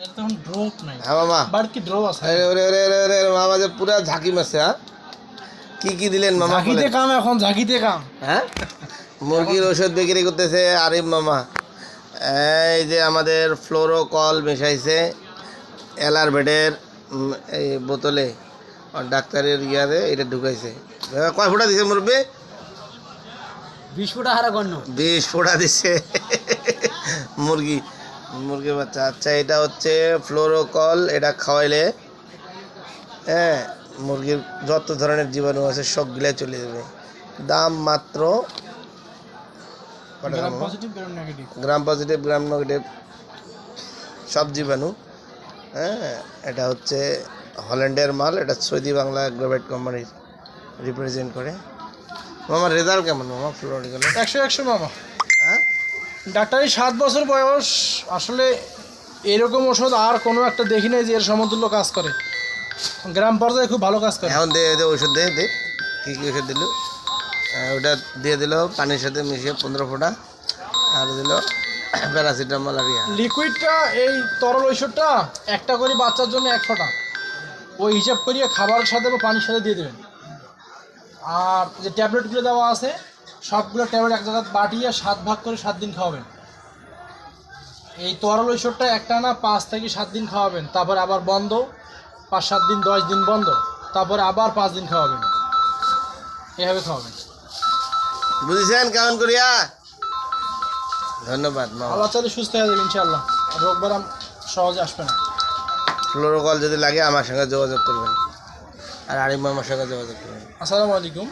তখন ড্রপ নাই। হ্যাঁ মামা, বাট কি ড্রপ আছে? মামা যে পুরা ঝাঁকি মারছে। হ্যাঁ, কি দিলেন মামা? ঝাঁকিতে কাম, এখন ঝাঁকিতে কাম। হ্যাঁ, মুরগির ওষুধ বিক্রি করতেছে আরিফ মামা। এই যে আমাদের ফ্লোরোকল মেশাইছে এলারভেটের এই বোতলে, আর ডাক্তারের ইয়ারে এটা ঢুকাইছে। কয় ফোঁটা দিছে মুরব্বী? 20 ফুটা হারা গণ্য। 20 ফোঁটা দিছে মুরগির বাচ্চা। আচ্ছা, এটা হচ্ছে ফ্লোরোকল। এটা খাওয়াইলে হ্যাঁ মুরগির যত ধরনের জীবাণু আছে সবগুলো চলে যাবে। দাম মাত্র gram positive, gram negative. Gram positive, gram negative সব জীবাণু। হ্যাঁ, এটা হচ্ছে হল্যান্ডের মাল। এটা সৌদি বাংলা অ্যাগ্রোভেট কোম্পানির রিপ্রেজেন্ট করে। মামার রেজাল্ট কেমন মামা ফ্লোরিকল? 100 মামা। হ্যাঁ, ডাক্তারি 7 বছর বয়স। আসলে এরকম ওষুধ আর কোনো একটা দেখি নাই যে এর সমতুল্য কাজ করে। গ্রাম পর্যায়ে খুব ভালো কাজ করে। এখন দে ওষুধ দে কী ওষুধ দিল? ওটা দিয়ে দিল পানির সাথে মিশিয়ে 15 ফোঁটা, আর দিল প্যারাসিটামল আর ইয়া। লিকুইডটা, এই তরল ঔষধটা একটা করে বাচ্চার জন্য 1 ফোঁটা, ওই হিসাব করিয়ে খাবারের সাথে বা পানির সাথে দিয়ে দেবেন। আর যে ট্যাবলেটগুলো দেওয়া আছে সবগুলো ট্যাবলেট এক জায়গায় বাটিয়ে 7 ভাগ করে 7 দিন খাওয়াবেন। এই তরল ঔষধটা একটা না 5 থেকে 7 দিন খাওয়াবেন, তারপর আবার বন্ধ, 5-7 দিন 10 দিন বন্ধ, তারপরে আবার 5 দিন খাওয়াবেন। এভাবে খাওয়াবেন। বুঝেছেন কেমন করিয়া? ধন্যবাদ মামা। আল্লাহ চাইলে সুস্থ হয়ে যাবে ইনশাআল্লাহ। রোগ ব্যারাম সহজে আসবে না। ফ্লোরোকল যদি লাগে আমার সঙ্গে যোগাযোগ করবেন, আর আরিফ মামার সঙ্গে যোগাযোগ করবেন। আসসালামু আলাইকুম।